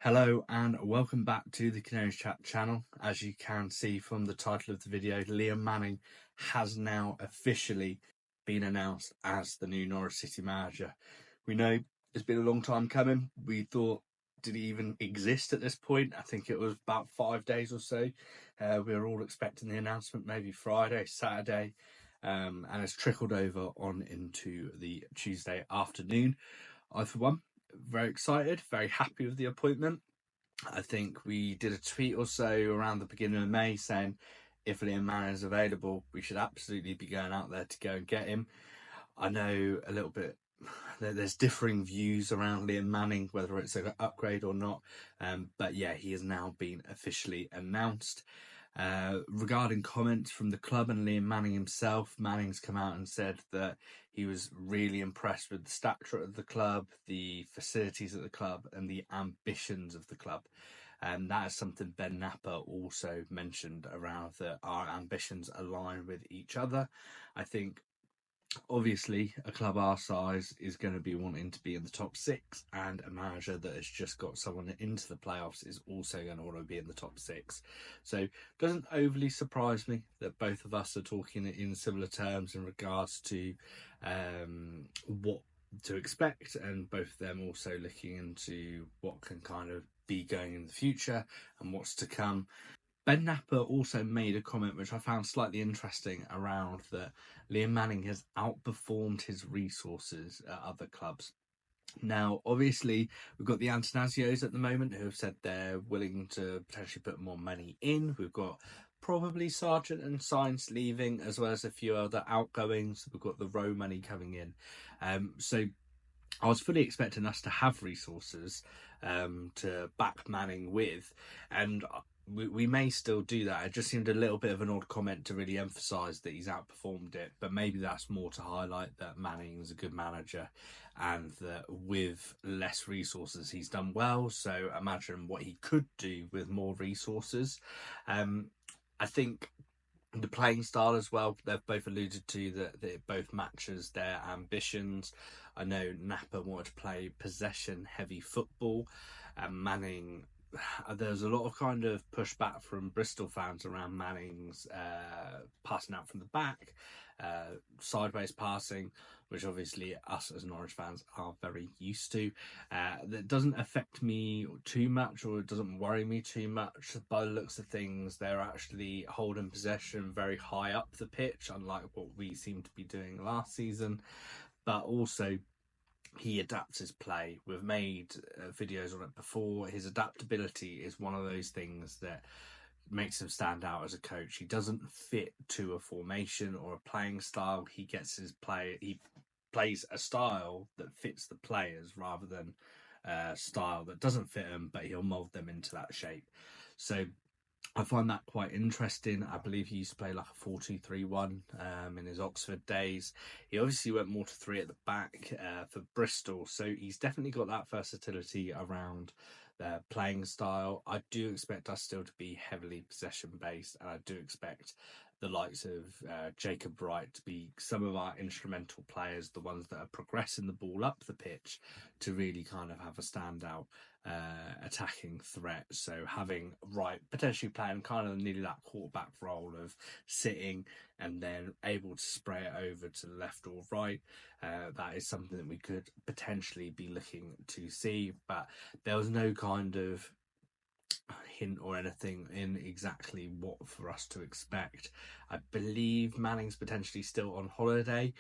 Hello and welcome back to the Canaries Chat channel. As you can see from the title of the video, Liam Manning has now officially been announced as the new Norwich City manager. We know it's been a long time coming. We thought, did he even exist at this point? I think it was about 5 days or so. We were all expecting the announcement maybe Friday, Saturday, and it's trickled over on into the Tuesday afternoon. I, for one, very excited, very happy with the appointment. I think we did a tweet or so around the beginning of May saying if Liam Manning is available, we should absolutely be going out there to go and get him. I know a little bit, there's differing views around Liam Manning, whether it's an upgrade or not. But yeah, he has now been officially announced. Regarding comments from the club and Liam Manning himself, Manning's come out and said that he was really impressed with the stature of the club, the facilities at the club, and the ambitions of the club. And that is something Ben Napper also mentioned around that our ambitions align with each other. I think obviously a club our size is going to be wanting to be in the top six, and a manager that has just got someone into the playoffs is also going to want to be in the top six. So it doesn't overly surprise me that both of us are talking in similar terms in regards to what to expect, and both of them also looking into what can kind of be going in the future and what's to come. Ben Napper also made a comment which I found slightly interesting around that Liam Manning has outperformed his resources at other clubs. Now, obviously, we've got the Antanazios at the moment who have said they're willing to potentially put more money in. We've got probably Sargent and Sainz leaving, as well as a few other outgoings. We've got the Rowe money coming in. So I was fully expecting us to have resources to back Manning with, and we may still do that. It just seemed a little bit of an odd comment to really emphasise that he's outperformed it, but maybe that's more to highlight that Manning is a good manager and that with less resources he's done well. So imagine what he could do with more resources. I think the playing style as well, they've both alluded to that it both matches their ambitions. I know Napper wanted to play possession heavy football, and Manning, there's a lot of kind of pushback from Bristol fans around Manning's passing out from the back, sideways passing, which obviously us as Norwich fans are very used to. That doesn't affect me too much, or it doesn't worry me too much. By the looks of things, they're actually holding possession very high up the pitch, unlike what we seem to be doing last season. But also, he adapts his play. We've made videos on it before. His adaptability is one of those things that makes him stand out as a coach. He doesn't fit to a formation or a playing style. He gets his play. He plays a style that fits the players rather than a style that doesn't fit them, but he'll mold them into that shape. So I find that quite interesting. I believe he used to play like a 4-2-3-1 in his Oxford days. He obviously went more to three at the back for Bristol, so he's definitely got that versatility around their playing style. I do expect us still to be heavily possession based, and I do expect the likes of Jacob Wright to be some of our instrumental players, the ones that are progressing the ball up the pitch to really kind of have a standout attacking threat. So having Wright potentially playing kind of nearly that quarterback role of sitting and then able to spray it over to the left or right, that is something that we could potentially be looking to see. But there was no kind of hint or anything in exactly what for us to expect. I believe Manning's potentially still on holiday,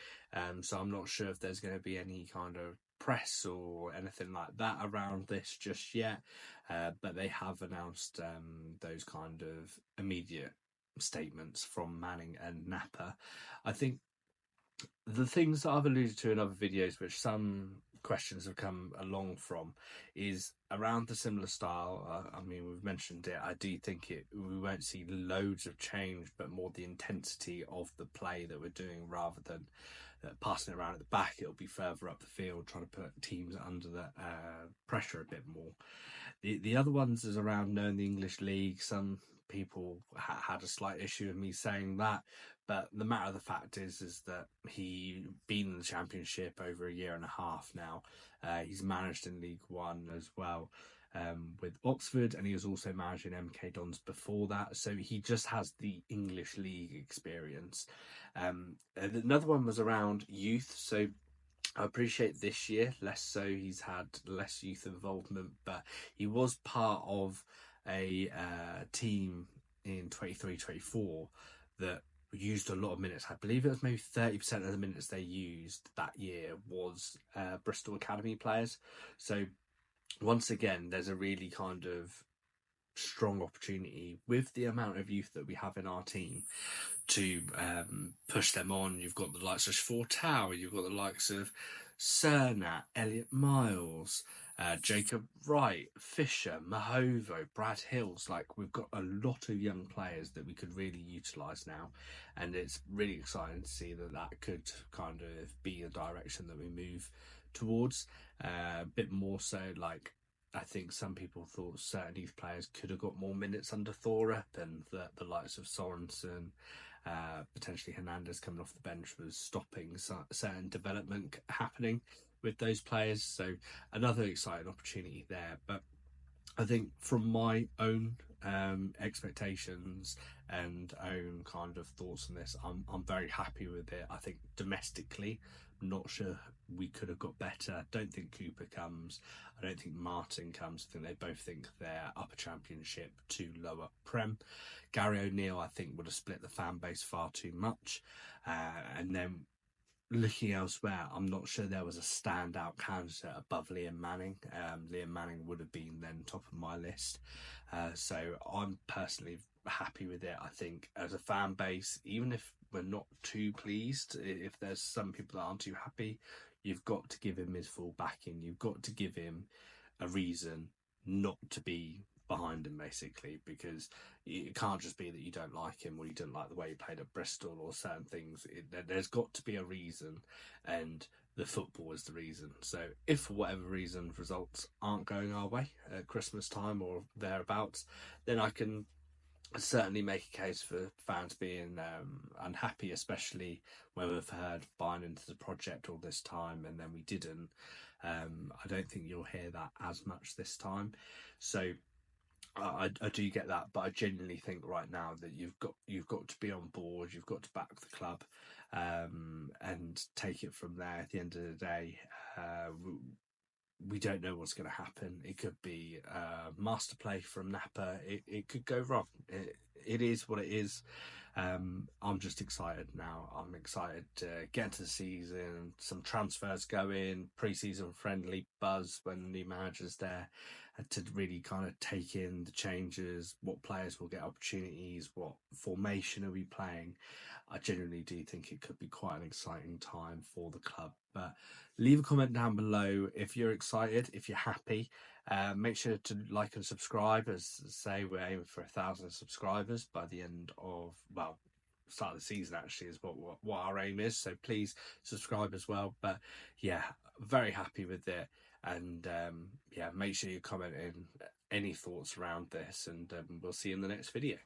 so I'm not sure if there's going to be any kind of press or anything like that around this just yet, but they have announced those kind of immediate statements from Manning and Napper. I think the things that I've alluded to in other videos, which some questions have come along from, is around the similar style. I mean, we've mentioned it. I do think we won't see loads of change, but more the intensity of the play that we're doing rather than passing it around at the back. It'll be further up the field, trying to put teams under the pressure a bit more. The other ones is around knowing the English league. Some people had a slight issue with me saying that, but the matter of the fact is that he's been in the Championship over a year and a half now. He's managed in League One as well. with Oxford, and he was also managing MK Dons before that, so he just has the English league experience. Another one was around youth, so I appreciate this year less so. He's had less youth involvement, but he was part of a team in 23-24 that used a lot of minutes. I believe it was maybe 30% of the minutes they used that year was Bristol Academy players. So once again, there's a really kind of strong opportunity with the amount of youth that we have in our team to push them on. You've got the likes of Fortow, you've got the likes of Cernat, Elliot Miles, Jacob Wright, Fisher, Mahovo, Brad Hills. Like, we've got a lot of young players that we could really utilise now, and it's really exciting to see that that could kind of be the direction that we move towards. A bit more so, like, I think some people thought certain youth players could have got more minutes under Thorup, and the likes of Sorensen, potentially Hernandez coming off the bench was stopping certain development happening with those players. So another exciting opportunity there. But I think from my own expectations and own kind of thoughts on this, I'm very happy with it. I think domestically, not sure we could have got better. Don't think Cooper comes. I don't think Martin comes. I think they both think they're upper championship to lower prem. Gary O'Neill, I think, would have split the fan base far too much. And then looking elsewhere, I'm not sure there was a standout candidate above Liam Manning. Liam Manning would have been then top of my list. So I'm personally happy with it. I think as a fan base, even if we're not too pleased, if there's some people that aren't too happy, you've got to give him his full backing. You've got to give him a reason not to be behind him, basically, because it can't just be that you don't like him or you don't like the way he played at Bristol or certain things. There's got to be a reason, and the football is the reason. So if for whatever reason results aren't going our way at Christmas time or thereabouts, then I can certainly make a case for fans being unhappy, especially when we've heard buying into the project all this time and then we didn't. I don't think you'll hear that as much this time. So I do get that, but I genuinely think right now that you've got to be on board. You've got to back the club and take it from there. At the end of the day, we don't know what's going to happen. It could be a master play from Napa. It could go wrong. It is what it is. I'm just excited now. I'm excited to get into the season, some transfers going, pre-season friendly buzz when the new manager's there, to really kind of take in the changes, what players will get opportunities, what formation are we playing. I genuinely do think it could be quite an exciting time for the club. But leave a comment down below if you're excited, if you're happy. Make sure to like and subscribe. As I say, we're aiming for 1,000 subscribers by the end of, well, start of the season actually is what our aim is. So please subscribe as well. But yeah, very happy with it. And yeah, make sure you comment in any thoughts around this, and we'll see you in the next video.